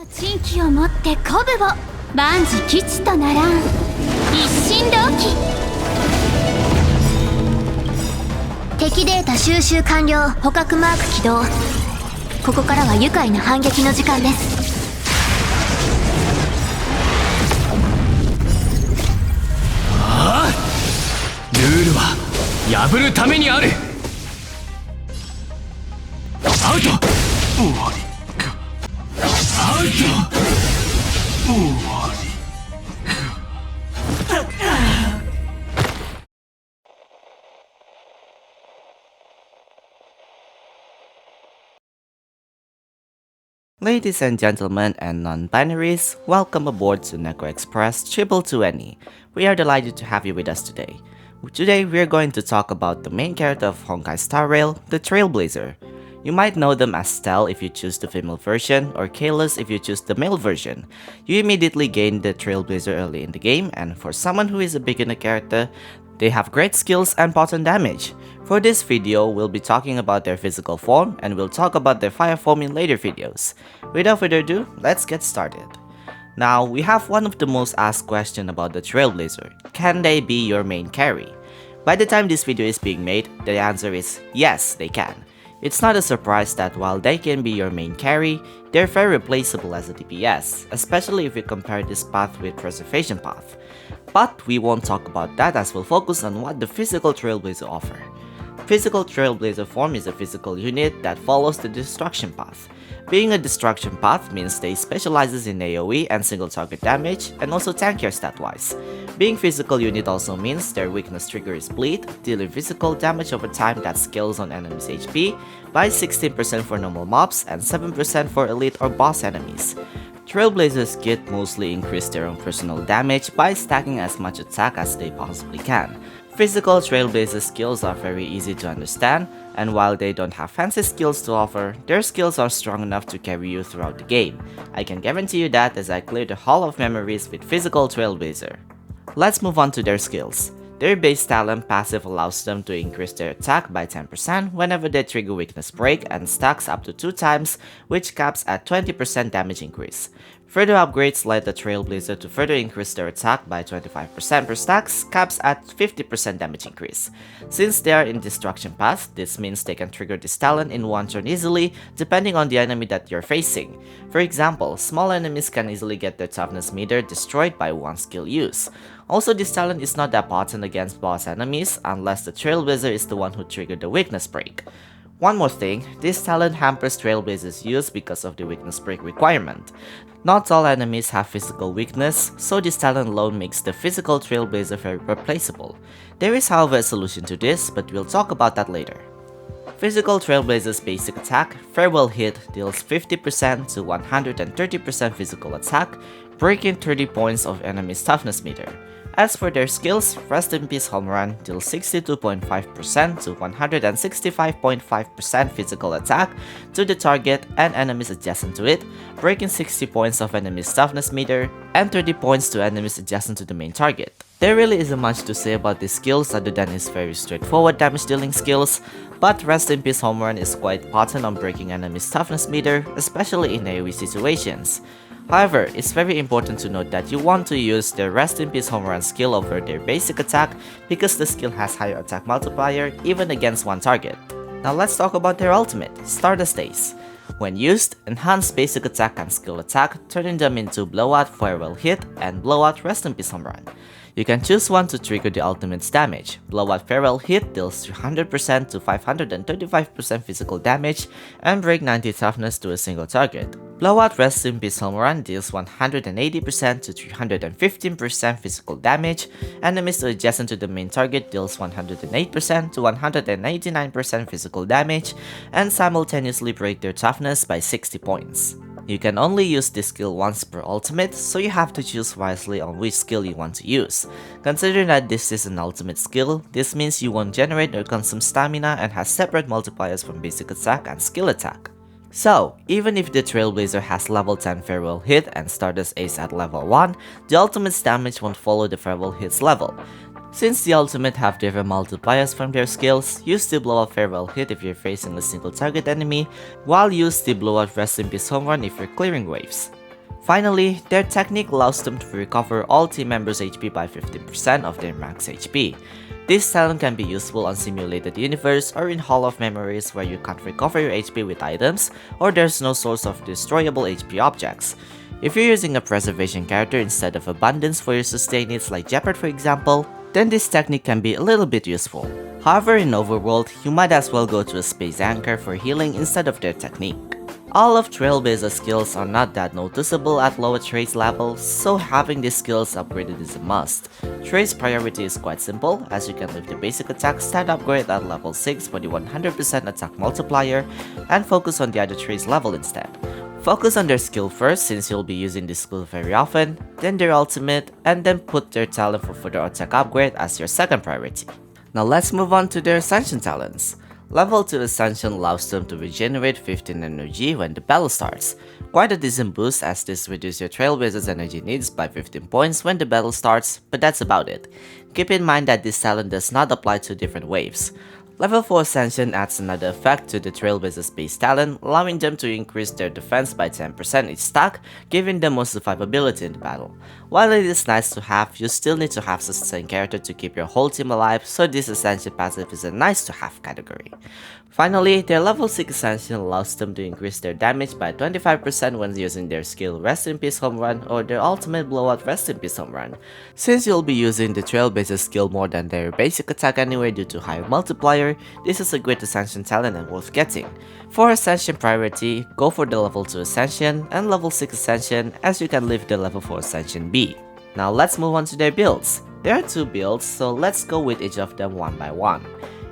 地域をもって鼓舞を万事吉とならん一心同期。敵データ収集完了。捕獲マーク起動。ここからは愉快な反撃の時間です。ああ、ルールは破るためにある。アウト。終わりか。アウト。終わりか。Ladies and gentlemen and non-binaries, welcome aboard to Neko Express 222NE. We are delighted to have you with us today. Today we are going to talk about the main character of Honkai Star Rail, the Trailblazer. You might know them as Stel if you choose the female version, or Kalos if you choose the male version. You immediately gain the Trailblazer early in the game, and for someone who is a beginner character, they have great skills and potent damage. For this video, we'll be talking about their physical form, and we'll talk about their fire form in later videos. Without further ado, let's get started. Now, we have one of the most asked questions about the Trailblazer. Can they be your main carry? By the time this video is being made, the answer is yes, they can. It's not a surprise that while they can be your main carry, they're very replaceable as a DPS, especially if you compare this path with Preservation path. But we won't talk about that as we'll focus on what the physical Trailblazer offer. Physical Trailblazer form is a physical unit that follows the destruction path. Being a destruction path means they specializes in AoE and single target damage, and also tankier stat-wise. Being physical unit also means their weakness trigger is bleed, dealing physical damage over time that scales on enemies' HP by 16% for normal mobs and 7% for elite or boss enemies. Trailblazers kit mostly increase their own personal damage by stacking as much attack as they possibly can. Physical Trailblazer skills are very easy to understand, and while they don't have fancy skills to offer, their skills are strong enough to carry you throughout the game. I can guarantee you that as I clear the Hall of Memories with physical Trailblazer. Let's move on to their skills. Their base talent passive allows them to increase their attack by 10% whenever they trigger weakness break and stacks up to 2 times, which caps at 20% damage increase. Further upgrades let the Trailblazer to further increase their attack by 25% per stacks, caps at 50% damage increase. Since they are in destruction path, this means they can trigger this talent in one turn easily depending on the enemy that you're facing. For example, small enemies can easily get their toughness meter destroyed by one skill use. Also, this talent is not that potent against boss enemies unless the Trailblazer is the one who triggered the weakness break. One more thing, this talent hampers Trailblazer's use because of the weakness break requirement. Not all enemies have physical weakness, so this talent alone makes the physical Trailblazer very replaceable. There is however a solution to this, but we'll talk about that later. Physical Trailblazer's basic attack, Farewell Hit, deals 50% to 130% physical attack, breaking 30 points of enemy's toughness meter. As for their skills, Rest in Peace Home Run deals 62.5% to 165.5% physical attack to the target and enemies adjacent to it, breaking 60 points of enemy's toughness meter, and 30 points to enemies adjacent to the main target. There really isn't much to say about these skills other than his very straightforward damage dealing skills, but Rest in Peace Home Run is quite potent on breaking enemies' toughness meter, especially in AoE situations. However, it's very important to note that you want to use the Rest in Peace Home Run skill over their basic attack because the skill has higher attack multiplier even against one target. Now let's talk about their ultimate, Stardust Ace. When used, enhance basic attack and skill attack, turning them into Blowout Farewell Hit and Blowout Rest in Peace Home Run. You can choose one to trigger the ultimate's damage. Blowout Farewell Hit deals 300% to 535% physical damage and break 90 toughness to a single target. Blowout Rest in Peace Home Run deals 180% to 315% physical damage, enemies adjacent to the main target deals 108% to 189% physical damage, and simultaneously break their toughness by 60 points. You can only use this skill once per ultimate, so you have to choose wisely on which skill you want to use. Considering that this is an ultimate skill, this means you won't generate or consume stamina and has separate multipliers from basic attack and skill attack. So, even if the Trailblazer has level 10 Farewell Hit and Stardust Ace at level 1, the ultimate's damage won't follow the Farewell Hit's level. Since the ultimate have different multipliers from their skills, use the Blowout Farewell Hit if you're facing a single target enemy, while use the Blowout Rest in Peace Home Run if you're clearing waves. Finally, their technique allows them to recover all team members' HP by 15% of their max HP. This talent can be useful on simulated universe or in Hall of Memories where you can't recover your HP with items or there's no source of destroyable HP objects. If you're using a preservation character instead of abundance for your sustain needs like Jeopard for example, then this technique can be a little bit useful. However, in Overworld, you might as well go to a Space Anchor for healing instead of their technique. All of Trailblazer's skills are not that noticeable at lower traits levels, so having these skills upgraded is a must. Traits priority is quite simple, as you can leave the basic attack stat upgrade at level 6 for the 100% attack multiplier, and focus on the other traits level instead. Focus on their skill first since you'll be using this skill very often, then their ultimate, and then put their talent for further attack upgrade as your second priority. Now let's move on to their Ascension talents. Level 2 Ascension allows them to regenerate 15 energy when the battle starts. Quite a decent boost as this reduces your Trailblazer's energy needs by 15 points when the battle starts, but that's about it. Keep in mind that this talent does not apply to different waves. Level 4 Ascension adds another effect to the Trailblazer's base talent, allowing them to increase their defense by 10% each stack, giving them more survivability in the battle. While it is nice to have, you still need to have sustain character to keep your whole team alive, so this Ascension passive is a nice to have category. Finally, their level 6 Ascension allows them to increase their damage by 25% when using their skill Rest in Peace Home Run or their ultimate blowout Rest in Peace Home Run. Since you'll be using the Trailblazer skill more than their basic attack anyway due to higher multiplier, this is a great Ascension talent and worth getting. For Ascension priority, go for the level 2 Ascension and level 6 Ascension as you can leave the level 4 Ascension be. Now let's move on to their builds. There are 2 builds, so let's go with each of them one by one.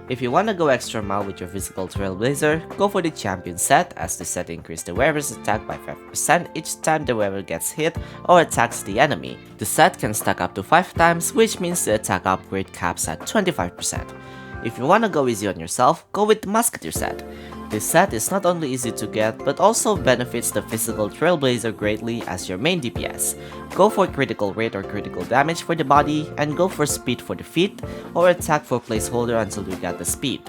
If you wanna go extra mile with your physical Trailblazer, go for the Champion set as the set increases the wearer's attack by 5% each time the wearer gets hit or attacks the enemy. The set can stack up to 5 times, which means the attack upgrade caps at 25%. If you wanna go easy on yourself, go with the Musketeer set. This set is not only easy to get, but also benefits the physical Trailblazer greatly as your main DPS. Go for critical rate or critical damage for the body, and go for speed for the feet, or attack for placeholder until you get the speed.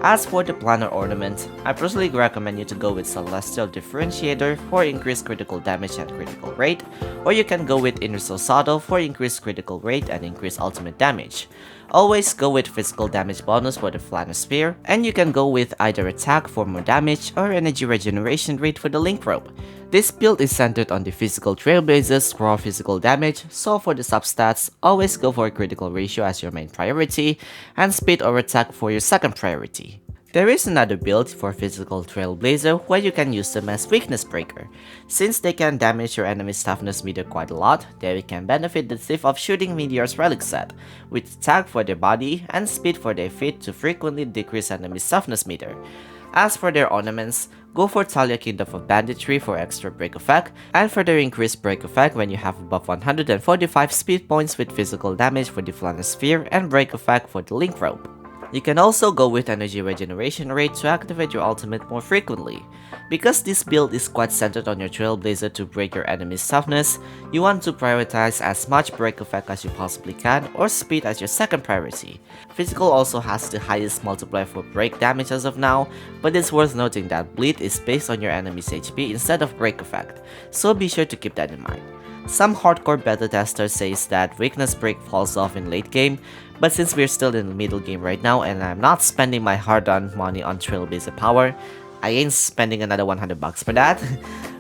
As for the Planner Ornament, I personally recommend you to go with Celestial Differentiator for increased critical damage and critical rate, or you can go with Inner Sosado for increased critical rate and increased ultimate damage. Always go with physical damage bonus for the Flanner Spear, and you can go with either attack for more damage or energy regeneration rate for the Link Rope. This build is centered on the physical Trailblazer's raw physical damage, so for the substats, always go for a critical ratio as your main priority, and speed or attack for your second priority. There is another build for physical Trailblazer where you can use them as Weakness Breaker. Since they can damage your enemy's toughness meter quite a lot, they can benefit the Thief of Shooting Meteor's relic set, with attack for their body and speed for their feet to frequently decrease enemy's toughness meter. As for their ornaments, go for Talia Kingdom of Banditry for extra break effect, and for their increased break effect when you have above 145 speed points with physical damage for the Flanner Sphere and break effect for the Link Rope. You can also go with energy regeneration rate to activate your ultimate more frequently. Because this build is quite centered on your Trailblazer to break your enemy's toughness, you want to prioritize as much break effect as you possibly can or speed as your second priority. Physical also has the highest multiplier for break damage as of now, but it's worth noting that bleed is based on your enemy's HP instead of break effect, so be sure to keep that in mind. Some hardcore beta testers says that weakness break falls off in late game, but since we're still in the middle game right now and I'm not spending my hard-earned money on Trailblazer power, I ain't spending another 100 bucks for that.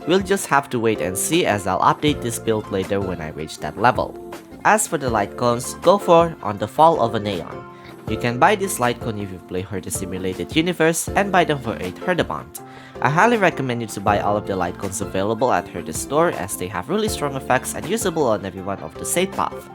We'll just have to wait and see as I'll update this build later when I reach that level. As for the light cones, go for On the Fall of a Neon. You can buy this light cone if you play Herd the Simulated Universe and buy them for 8 Herdabond. I highly recommend you to buy all of the light cones available at Herd store as they have really strong effects and usable on everyone of the same path.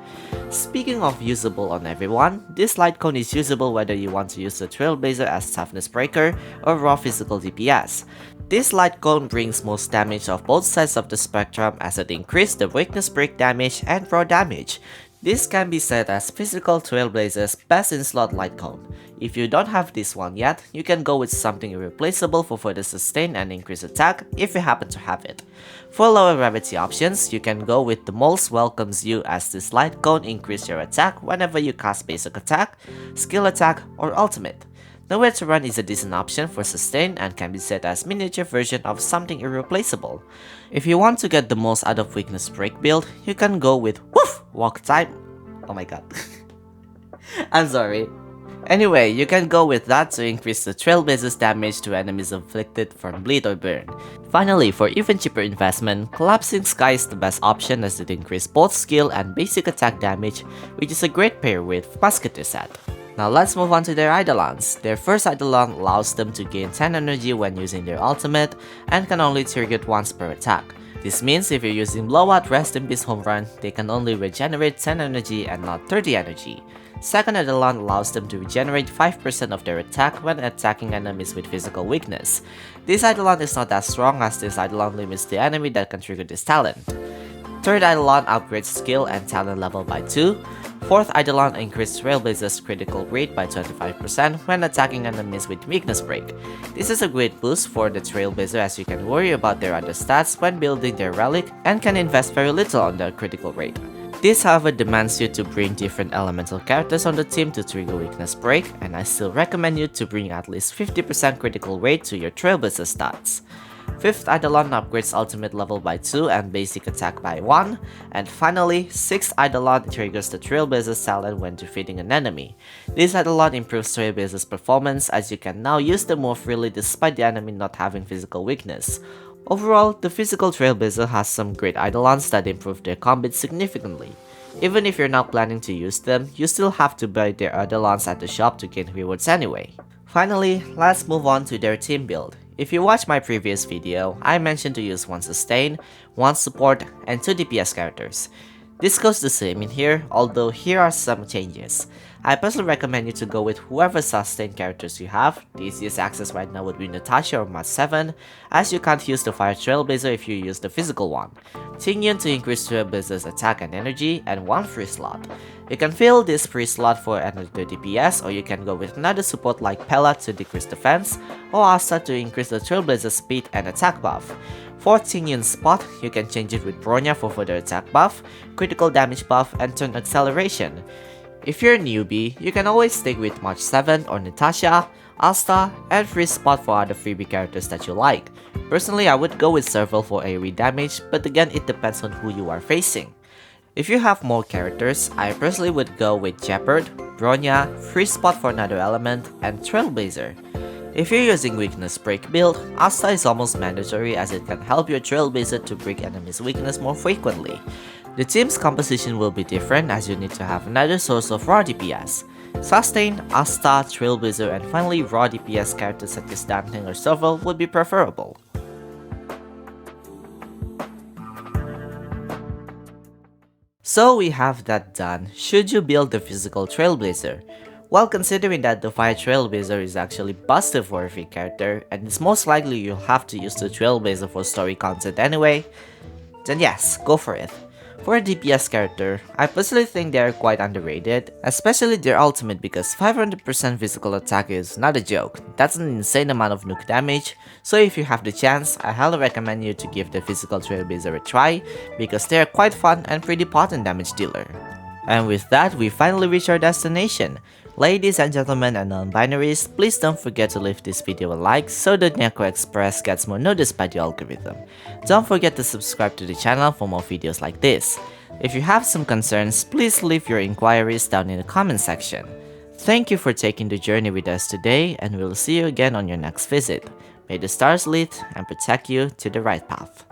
Speaking of usable on everyone, this light cone is usable whether you want to use the Trailblazer as Toughness Breaker or raw physical DPS. This light cone brings most damage of both sides of the spectrum as it increases the weakness break damage and raw damage. This can be set as physical Trailblazer's best in slot light cone. If you don't have this one yet, you can go with something irreplaceable for further sustain and increase attack if you happen to have it. For lower rarity options, you can go with the Moles Welcomes You as this light cone increase your attack whenever you cast basic attack, skill attack, or ultimate. Nowhere to Run is a decent option for sustain and can be set as miniature version of something irreplaceable. If you want to get the most out of Weakness Break build, you can go with Woof Walk type. Oh my god. I'm sorry. Anyway, you can go with that to increase the Trailblazer's damage to enemies inflicted from bleed or burn. Finally, for even cheaper investment, Collapsing Sky is the best option as it increases both skill and basic attack damage, which is a great pair with Musketeer set. Now let's move on to their Eidolons. Their first Eidolon allows them to gain 10 energy when using their ultimate and can only trigger it once per attack. This means if you're using Blowout Rest in Peace Home Run, they can only regenerate 10 energy and not 30 energy. Second Eidolon allows them to regenerate 5% of their attack when attacking enemies with physical weakness. This Eidolon is not as strong as this Eidolon limits the enemy that can trigger this talent. Third Eidolon upgrades skill and talent level by 2. Fourth Eidolon increases Trailblazer's critical rate by 25% when attacking enemies with Weakness Break. This is a great boost for the Trailblazer as you can worry about their other stats when building their relic and can invest very little on their critical rate. This however demands you to bring different elemental characters on the team to trigger Weakness Break, and I still recommend you to bring at least 50% critical rate to your Trailblazer stats. Fifth Eidolon upgrades ultimate level by 2 and basic attack by 1. And finally, 6th Eidolon triggers the Trailblazer's talent when defeating an enemy. This Eidolon improves Trailblazer's performance as you can now use them more freely despite the enemy not having physical weakness. Overall, the physical Trailblazer has some great Eidolons that improve their combat significantly. Even if you're not planning to use them, you still have to buy their Eidolons at the shop to gain rewards anyway. Finally, let's move on to their team build. If you watched my previous video, I mentioned to use 1 sustain, 1 support, and 2 DPS characters. This goes the same in here, although here are some changes. I personally recommend you to go with whoever sustain characters you have. The easiest access right now would be Natasha or Mat 7, as you can't use the Fire Trailblazer if you use the physical one. Tingyun to increase Trailblazer's attack and energy, and 1 free slot. You can fill this free slot for another DPS, or you can go with another support like Pella to decrease defense, or Asta to increase the Trailblazer's speed and attack buff. For Tingyun's spot, you can change it with Bronya for further attack buff, critical damage buff, and turn acceleration. If you're a newbie, you can always stick with March 7 or Natasha, Asta, and free spot for other freebie characters that you like. Personally, I would go with Serval for AoE damage, but again it depends on who you are facing. If you have more characters, I personally would go with Jeopard, Bronya, free spot for another element, and Trailblazer. If you're using Weakness Break build, Asta is almost mandatory as it can help your Trailblazer to break enemies' weakness more frequently. The team's composition will be different as you need to have another source of raw DPS. Sustain, Asta, Trailblazer, and finally raw DPS characters such as Dancing or Serval would be preferable. So we have that done. Should you build the physical Trailblazer? Well, considering that the Fire Trailblazer is actually busted for a free character, and it's most likely you'll have to use the Trailblazer for story content anyway, then yes, go for it. For a DPS character, I personally think they are quite underrated, especially their ultimate because 500% physical attack is not a joke. That's an insane amount of nuke damage, so if you have the chance, I highly recommend you to give the physical Trailblazer a try because they are quite fun and pretty potent damage dealer. And with that, we finally reached our destination. Ladies and gentlemen and non-binaries, please don't forget to leave this video a like so that Neko Express gets more noticed by the algorithm. Don't forget to subscribe to the channel for more videos like this. If you have some concerns, please leave your inquiries down in the comment section. Thank you for taking the journey with us today, and we'll see you again on your next visit. May the stars lead and protect you to the right path.